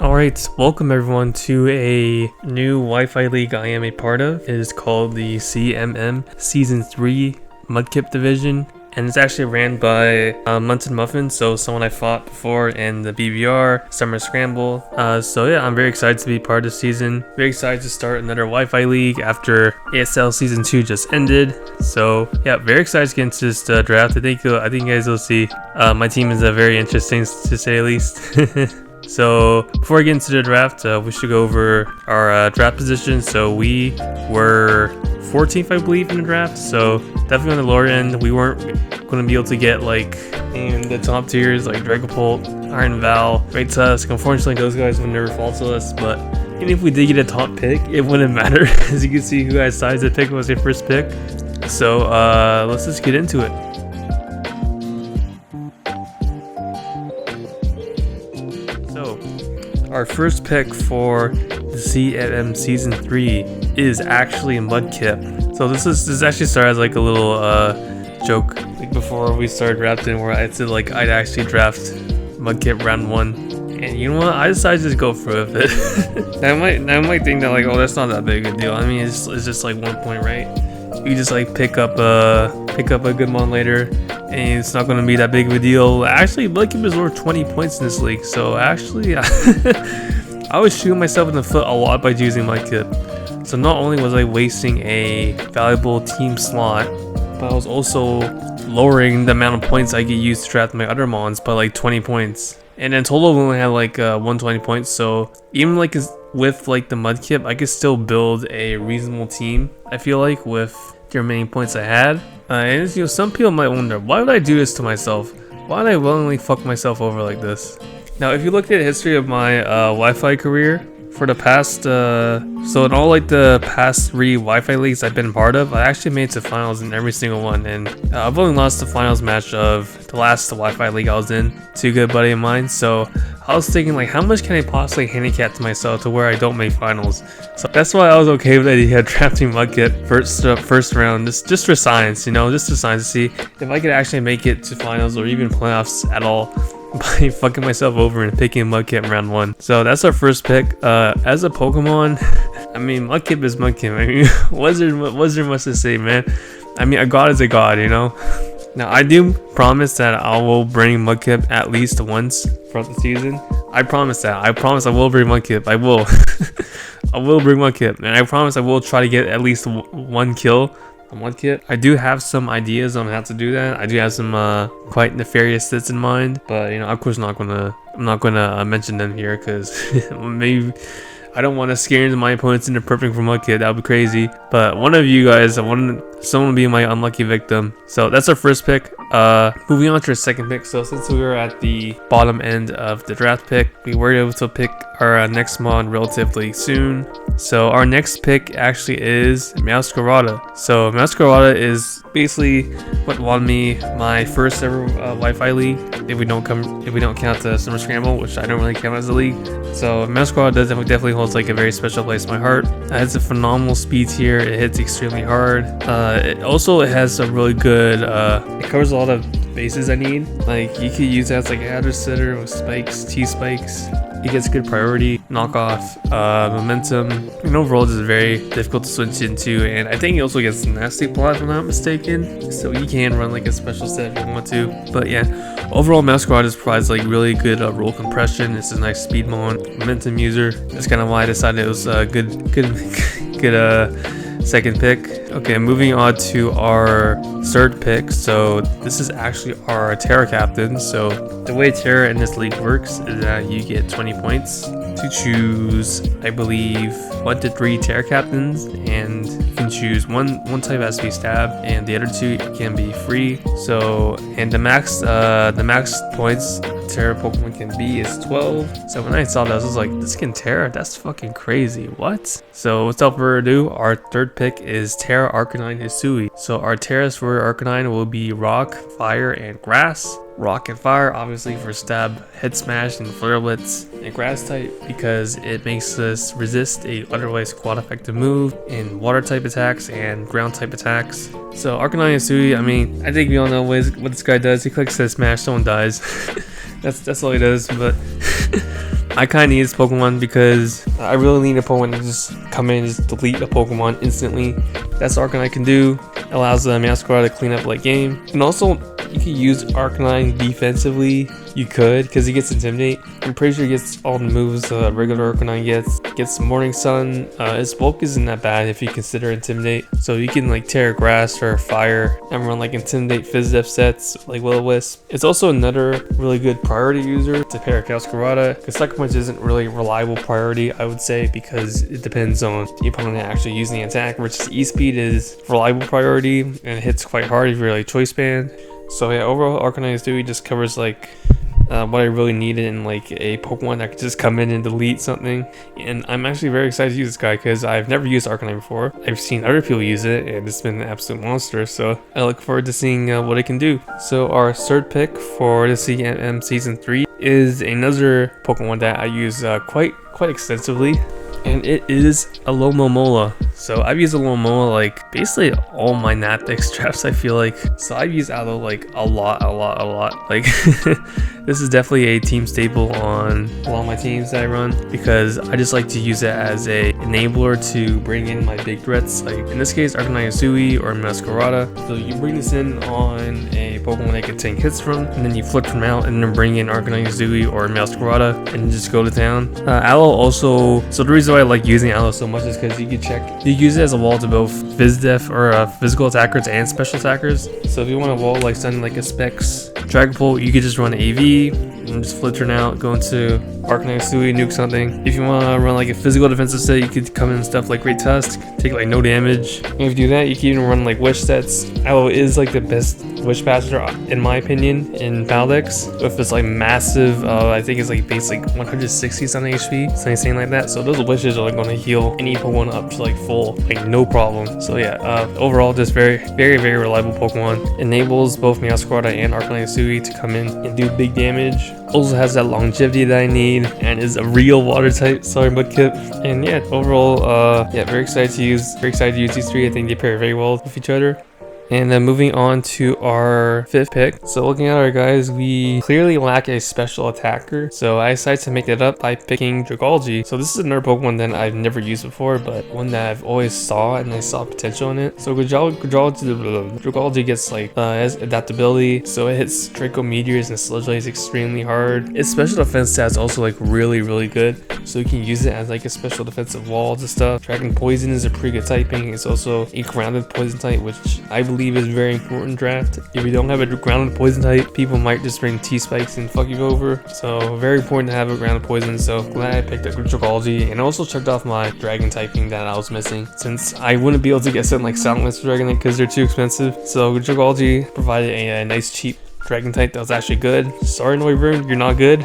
Alright, welcome everyone to a new Wi-Fi league I am a part of. It is called the CMM Season 3 MUDKIP division, and it's actually ran by Munson Muffin, so someone I fought before in the BBR, Summer Scramble. So yeah, I'm very excited to be part of the season. Very excited to start another Wi-Fi league after ASL Season 2 just ended. So yeah, very excited to get into this draft. I think you guys will see my team is very interesting to say the least. So before I get into the draft, we should go over our draft position. So we were 14th, I believe, in the draft. So definitely on the lower end. We weren't going to be able to get like in the top tiers like Dragapult, Iron Val, Great Tusk. Unfortunately, those guys would never fall to us. But even if we did get a top pick, it wouldn't matter. As you can see, who guys decided to pick was their first pick. So let's just get into it. Our first pick for the CMM Season 3 is actually MUDKIP. So this actually started as like a little joke like before we started drafting, where I said like I'd actually draft MUDKIP round 1. And you know what? I decided to just go for it. Now I might think that like, oh, that's not that big a deal. I mean, it's just like 1 point, right? You just like pick up a good one later, and it's not going to be that big of a deal. Actually, MUDKIP is worth 20 points in this league, so actually I was shooting myself in the foot a lot by using MUDKIP. So not only was I wasting a valuable team slot, but I was also lowering the amount of points I could use to draft my other mons by like 20 points. And in total, we only had like 120 points. So even like with like the MUDKIP, I could still build a reasonable team, I feel like, with the remaining points I had. And you know, some people might wonder, why would I do this to myself? Why did I willingly fuck myself over like this? Now, if you look at the history of my Wi-Fi career, for the past, so in all like the past 3 Wi-Fi leagues I've been part of, I actually made it to finals in every single one, and I've only lost the finals match of the last Wi-Fi league I was in to a good buddy of mine. So I was thinking like, how much can I possibly handicap to myself to where I don't make finals? So that's why I was okay with the idea of drafting MUDKIP first round, just for science, you know, just for science, to see if I could actually make it to finals or even playoffs at all by fucking myself over and picking MUDKIP in round 1. So that's our first pick. As a Pokemon, I mean, MUDKIP is MUDKIP. I mean, what's there much to say, man? I mean, a god is a god, you know? Now, I do promise that I will bring MUDKIP at least once throughout the season. I promise that. I promise I will bring MUDKIP. I will. I will bring MUDKIP. And I promise I will try to get at least 1 kill on MUDKIP. I do have some ideas on how to do that. I do have some quite nefarious stats in mind, but you know, of course, I'm not gonna mention them here because maybe I don't want to scare my opponents into prepping for MUDKIP. That would be crazy. But one of you guys, someone will be my unlucky victim. So that's our first pick. Moving on to our second pick. So since we were at the bottom end of the draft pick, we were able to pick our next mon relatively soon. So our next pick actually is Masquerada. So Masquerada is basically what won me my first ever Wi-Fi league. If we don't count the Summer Scramble, which I don't really count as a league. So Masquerada definitely holds like a very special place in my heart. It has a phenomenal speed tier. It hits extremely hard. It has a really good. It covers a lot of bases I need. Like you could use that as like a header sitter with spikes, T spikes. He gets good priority, knockoff, momentum, and overall just very difficult to switch into. And I think he also gets nasty plot if I'm not mistaken. So you can run like a special set if you want to. But yeah, overall Masquerada provides like really good roll compression. It's a nice speed mon, momentum user. That's kind of why I decided it was a good second pick. Okay, moving on to our third pick. So this is actually our Terra captain. So the way Terra in this league works is that you get 20 points to choose, I believe, 1 to 3 Terra captains, and you can choose one type has to be stab, and the other 2 can be free. So, and the max points Terra Pokemon can be is 12. So when I saw that, I was like, this can Terra? That's fucking crazy. What? So without further ado, our third pick is Terra Arcanine Hisui. So our Terras for Arcanine will be Rock, Fire, and Grass. Rock and Fire, obviously, for stab, head smash, and flare blitz. And Grass type because it makes us resist a otherwise quad effective move in water type attacks and ground type attacks. So Arcanine Hisui, I mean, I think we all know what this guy does. He clicks head smash, someone dies. That's all he does. But I kind of need this Pokemon because I really need a Pokemon to just come in and just delete a Pokemon instantly. That's what Arcanine can do. It allows the Masquerade to clean up late game. And also, you can use Arcanine defensively. You could, because he gets Intimidate. I'm pretty sure he gets all the moves regular Arcanine gets. Gets Morning Sun. His bulk isn't that bad if you consider Intimidate. So you can like tear grass or fire and run like Intimidate Fizdef sets like Will-O-Wisp. It's also another really good priority user to pair Cascarada, because Sucker Punch isn't really reliable priority, I would say, because it depends on the opponent actually using the attack, versus E-Speed is reliable priority and it hits quite hard if you're like choice band. So yeah, overall Arcanine Dewey just covers like what I really needed in like a Pokemon that could just come in and delete something. And I'm actually very excited to use this guy because I've never used Arcanine before. I've seen other people use it and it's been an absolute monster, so I look forward to seeing what it can do. So our third pick for the CMM Season 3 is another Pokemon that I use quite extensively, and it is Alomomola. So I've used Alomomola like basically all my Napix drafts, I feel like. So I've used Aloe like a lot. Like this is definitely a team staple on a lot of my teams that I run, because I just like to use it as a enabler to bring in my big threats, like in this case Arcanine Sui or Masquerada. So you bring this in on a Pokemon that can take hits from, and then you flip them out and then bring in Arcanine Sui or Masquerada and just go to town. Aloe also, so the reason why I like using Aloe so much is because you can check, you use it as a wall to both Fizdef or physical attackers and special attackers. So if you want a wall like something like a Specs Dragapult, you could just run AV and just flip turn out, go into Arcanine Sui, nuke something. If you want to run like a physical defensive set, you could come in stuff like Great Tusk, take like no damage. And if you do that, you can even run like Wish sets. Aloe is like the best Wish passer in my opinion in Battle decks, with this like massive I think it's like base like 160 something HP, something like that. So those wishes are like going to heal any Pokemon up to like full, like no problem. So yeah, overall just very reliable Pokemon. Enables both Masquerada and Arcanine Sui to come in and do big damage. Also has that longevity that I need and is a real water type. Sorry, Mudkip. And yeah, overall yeah, very excited to use these three. I think they pair very well with each other. And then moving on to our fifth pick. So looking at our guys, we clearly lack a special attacker. So I decided to make that up by picking Dragalge. So this is another Pokemon that I've never used before, but one that I've always saw and I saw potential in it. So Dragalge gets like has adaptability. So it hits Draco Meteors and Sludge Blaze extremely hard. Its special defense stats also like really good. So you can use it as like a special defensive wall to stuff. Dragon Poison is a pretty good typing. It's also a grounded poison type, which I believe is very important draft. If you don't have a grounded poison type, people might just bring T-Spikes and fuck you over. So very important to have a grounded poison. So glad I picked up Dragalge, and also checked off my dragon typing that I was missing, since I wouldn't be able to get something like Soundless Dragonite because they're too expensive. So Dragalge provided a nice cheap dragon type that was actually good. Sorry Noivern, you're not good.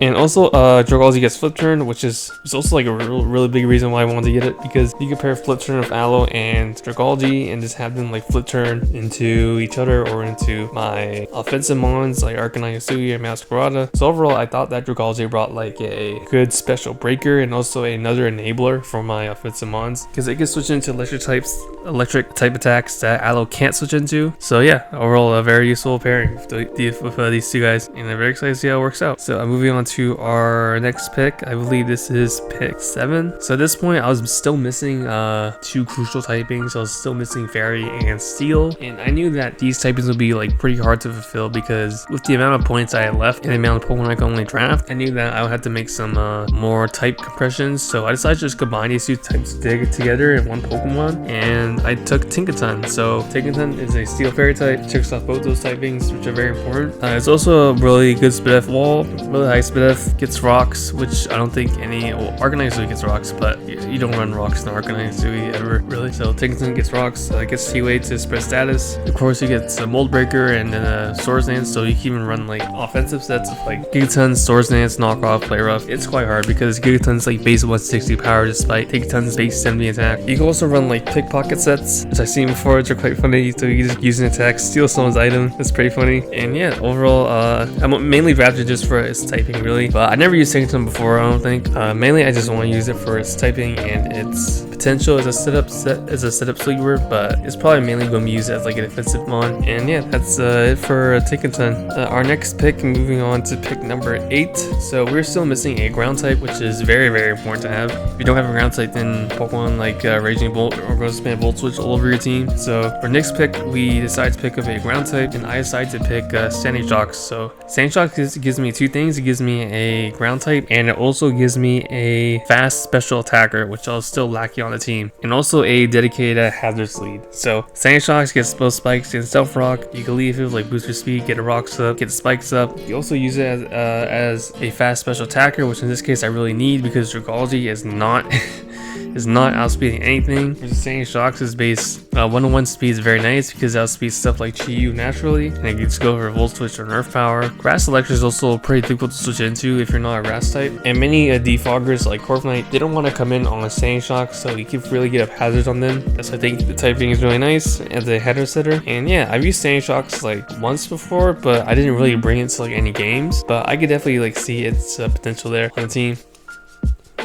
And also Dragalge gets Flip Turn, which is also like a really big reason why I wanted to get it, because you can pair Flip Turn with Aloe and Dragalge and just have them like Flip Turn into each other or into my offensive mons like Arcanine Sui or Masquerada. So overall I thought that Dragalge brought like a good special breaker and also another enabler for my offensive mons, because it can switch into electric type attacks that Aloe can't switch into. So yeah, overall a very useful pairing with these two guys, and I'm very excited to see how it works out. So I'm moving on to our next pick. I believe this is pick 7. So at this point I was still missing 2 crucial typings. So I was still missing Fairy and Steel, and I knew that these typings would be like pretty hard to fulfill, because with the amount of points I had left and the amount of Pokemon I could only draft, I knew that I would have to make some more type compressions. So I decided to just combine these two types together in one Pokemon, and I took Tinkaton. So Tinkaton is a Steel Fairy type, checks off both those typings, which are very important. It's also a really good Spidef wall, really high Spidef, gets rocks, which I don't think any, well, Arcanine Sui gets rocks, but you don't run rocks in Arcanine Sui ever, really. So Tinkaton gets rocks, gets T-Way to spread status. Of course he gets a Mold Breaker and then a Swords Dance, so you can even run like offensive sets of like Gigaton, Swords Dance, Knockoff, Play Rough. It's quite hard because Gigaton's like base 160 power despite Tinkaton's base 70 attack. You can also run like Pickpocket sets, which I've seen before, which are quite funny. So you just use an attack, steal someone's item. That's pretty funny. And yeah, overall, I'm mainly drafted just for its typing, really. But I never used Tinkaton before, I don't think. Mainly, I just want to use it for its typing and its potential as a setup sleeper, but it's probably mainly going to be used as like a defensive mon. And yeah, that's it for Tinkerton. Our next pick, moving on to pick number 8. So we're still missing a ground type, which is very, very important to have. If you don't have a ground type, then Pokemon like Raging Bolt or going to spam Volt Switch all over your team. So for next pick, we decided to pick up a ground type, and I decided to pick Standing Shocks. So Standing Shocks gives me 2 things. It gives me a ground type, and it also gives me a fast special attacker, which I was still lacking on the team, and also a dedicated hazards lead. So Standing Shocks gets both spikes and stealth rock. You can leave it with like boost your speed, get the rocks up, get the spikes up. You also use it as a fast special attacker, which in this case I really need because Dragology is not is not outspeeding anything. Standing Shocks is base 1-to-1 speed is very nice because it outspeeds stuff like Chi-Yu naturally, and it can just go for Volt Switch or Nerf power. Grass Electric is also pretty difficult to switch into if you're not a Grass type, and many defoggers like Corviknight, they don't want to come in on a Standing Shock, so you can really get up hazards on them. That's why I think the typing is really nice as a header setter. And yeah, I've used Standing Shocks like once before, but I didn't really bring it to like any games, but I could definitely like see its potential there on the team.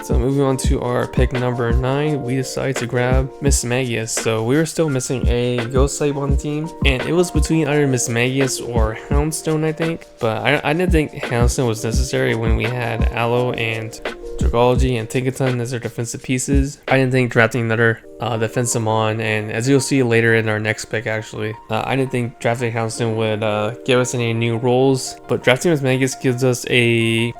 So moving on to our pick number 9, we decided to grab Mismagius. So we were still missing a ghost type on the team, and it was between either Mismagius or Houndstone, I think. But I didn't think Houndstone was necessary when we had Aloe and Dragology and Tinkerton as their defensive pieces. I didn't think drafting another defensive mon, and as you'll see later in our next pick actually, I didn't think drafting Houndstone would give us any new roles, but drafting Mismagius gives us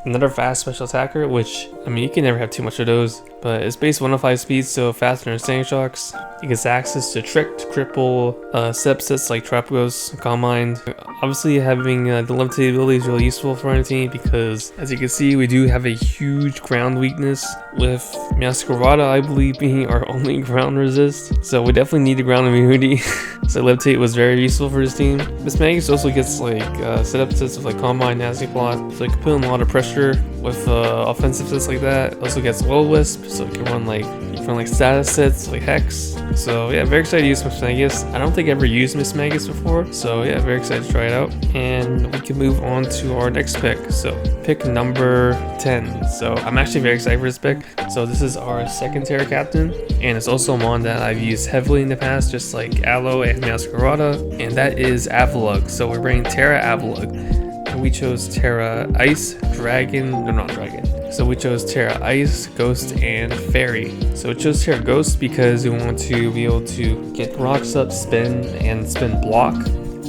another fast special attacker, which I mean you can never have too much of those, but it's base 105 speed, so faster than Standing Shocks. It gets access to Trick, Cripple, sets like Trap Ghost, Calm Mind. Obviously having the levitating ability is really useful for our team because as you can see we do have a huge ground weakness, with Masquerada I believe being our only ground resist, so we definitely need the ground immunity. So Levitate was very useful for this team. Mismagius also gets like setup sets of like Calm Mind, Nasty Plot, so it can put in a lot of pressure with offensive sets like that. It also gets Will-O-Wisp, so it can run like status sets like Hex. So yeah, very excited to use Mismagius. I don't think I ever used Mismagius before, so yeah, very excited to try it out. And we can move on to our next pick. So pick number 10. So I'm actually very excited for this pick. So this is our second Terra Captain, and it's also a mon that I've used heavily in the past, just like Aloe and Masquerada, and that is Avalugg. So we're bringing Terra Avalugg, and we chose Terra Ice, Dragon, no, not Dragon. So we chose Terra Ice, Ghost, and Fairy. So we chose Terra Ghost because we want to be able to get rocks up, spin, and spin block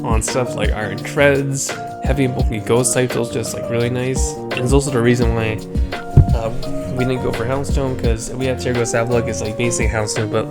on stuff like Iron Treads, heavy and bulky Ghost types. Those just like really nice. And it's also the reason why we didn't go for Houndstone, because we have Terra Ghost Avalugg is like basically Houndstone, but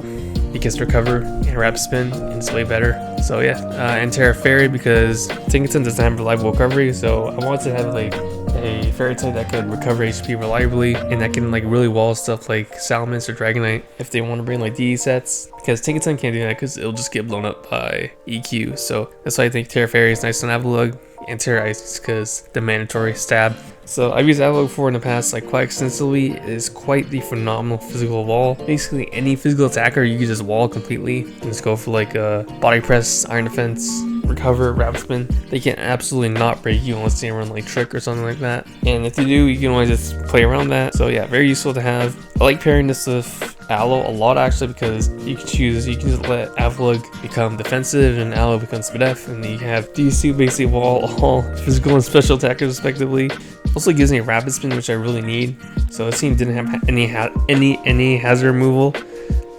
it gets recover and rapid spin, and it's way better. So yeah, and Terra Fairy because Tinkerton doesn't have reliable recovery, so I wanted to have like a fairy type that could recover HP reliably and that can like really wall stuff like Salamence or Dragonite if they want to bring like DE sets, because Tinkerton can't do that because it'll just get blown up by EQ. So that's why I think Terra Fairy is nice on Avalugg, and Terra Ice because the mandatory stab. So I've used Avalugg before in the past like quite extensively. It is quite the phenomenal physical wall. Basically any physical attacker you can just wall completely and just go for like a body press, iron defense, recover, rapid spin. They can absolutely not break you unless they run like Trick or something like that, and if they do you can always just play around that. So yeah, very useful to have. I like pairing this with Aloe a lot actually, because you can just let Avalugg become defensive and Aloe becomes def, and you have DC basically wall all physical and special attackers respectively. Also gives me a rapid spin, which I really need. So this team didn't have any hazard removal,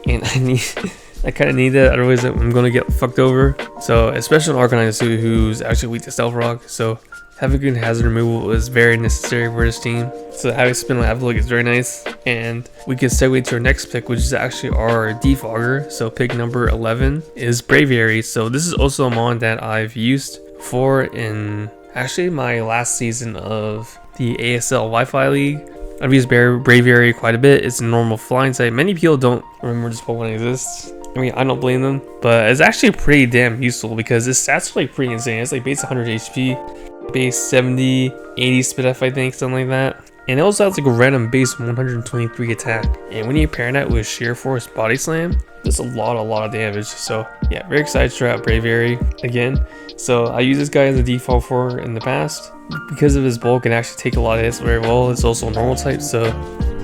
and I kind of need that, otherwise I'm gonna get fucked over. So especially an Arcanine suit who's actually weak to Stealth Rock, so having good hazard removal is very necessary for this team. So having spin on Avalugg is very nice, and we can segue to our next pick, which is actually our defogger. So pick number 11 is Braviary. So this is also a mon that I've used before in actually my last season of the ASL Wi-Fi League. I've used Braviary quite a bit. It's a normal flying type. Many people don't remember this Pokemon exists. I mean, I don't blame them, but it's actually pretty damn useful because this stats like pretty insane. It's like base 100 HP, base 70, 80 speed F, I think, something like that. And it also has like a random base 123 attack. And when you pair that with Sheer Force Body Slam, there's a lot of damage. So yeah, very excited to try out Braviary again. So I use this guy as a default for in the past. Because of his bulk and actually take a lot of hits very well. It's also a normal type, so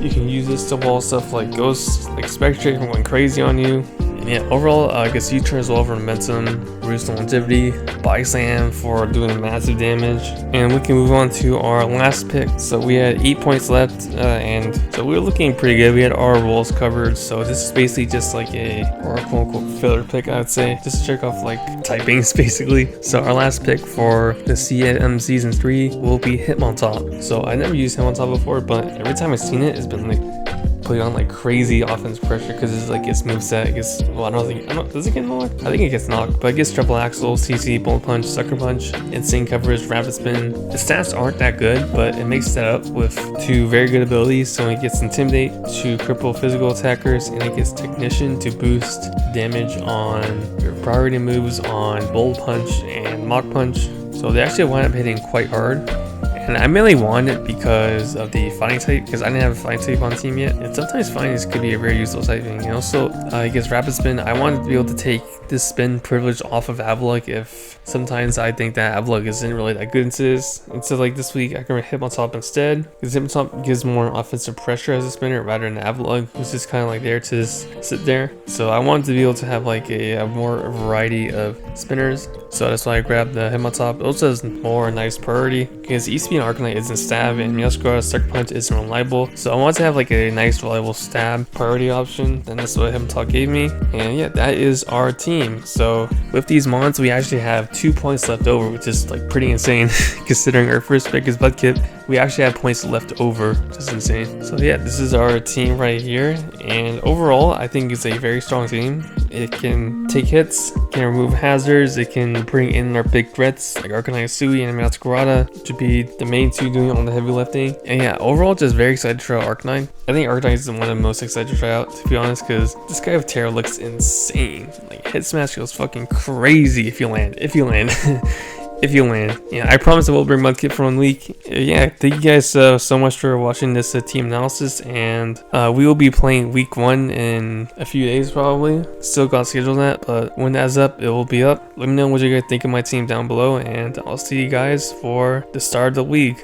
You can use this to wall stuff like ghosts, like spectrate from going crazy on you. And yeah, overall, I guess U-turn as well for momentum, boost longevity, body slam for doing massive damage. And we can move on to our last pick. So we had 8 points left, and so we were looking pretty good. We had our roles covered. So this is basically just like a, or a quote unquote filler pick, I would say, just to check off like typings basically. So our last pick for the CMM season 3 will be Hitmontop. So I never used Hitmontop before, but every time I've seen it, it's been like putting on like crazy offense pressure because it's like its moveset. It gets, well, I don't, does it get knocked? I think it gets knocked, but it gets triple axle, CC, bullet punch, sucker punch, insane coverage, rapid spin. The stats aren't that good, but it makes that up with 2 very good abilities. So it gets intimidate to cripple physical attackers, and it gets technician to boost damage on your priority moves on bullet punch and mock punch. So they actually wind up hitting quite hard. And I mainly wanted it because of the fighting type, because I didn't have a fighting type on team yet. And sometimes fighting could be a very useful typing. And also, I guess rapid spin, I wanted to be able to take this spin privilege off of Avalok if sometimes I think that Avalok isn't really that good into this. And so like this week, I can Hitmontop instead, because Hitmontop gives more offensive pressure as a spinner rather than Avalok, who's just kind of like there to just sit there. So I wanted to be able to have like a more variety of spinners. So that's why I grabbed the Hitmontop. It also has more nice priority, because ESP and Arcanine isn't stab, and Meowscarada Sucker Punch isn't reliable. So I wanted to have like a nice reliable stab priority option, and that's what Hitmontop gave me. And yeah, that is our team. So with these mons, we actually have 2 points left over, which is like pretty insane considering our first pick is MUDKIP. We actually have points left over, which is insane. So yeah, this is our team right here, and overall I think it's a very strong team. It can take hits, can remove hazards, it can bring in our big threats like Arcanine Sui and Meowscarada, which would be the main 2 doing all the heavy lifting. And yeah, overall just very excited to try out Arcanine. I think Arcanine is one of the most excited to try out, to be honest, because this guy with Terra looks insane. Like hit smash goes fucking crazy if you land. If you land. Yeah, I promise I will bring MUDKIP for 1 week. Yeah, thank you guys so much for watching this team analysis, and we will be playing week 1 in a few days probably. Still got scheduled that, but when that's up, it will be up. Let me know what you guys think of my team down below, and I'll see you guys for the start of the league.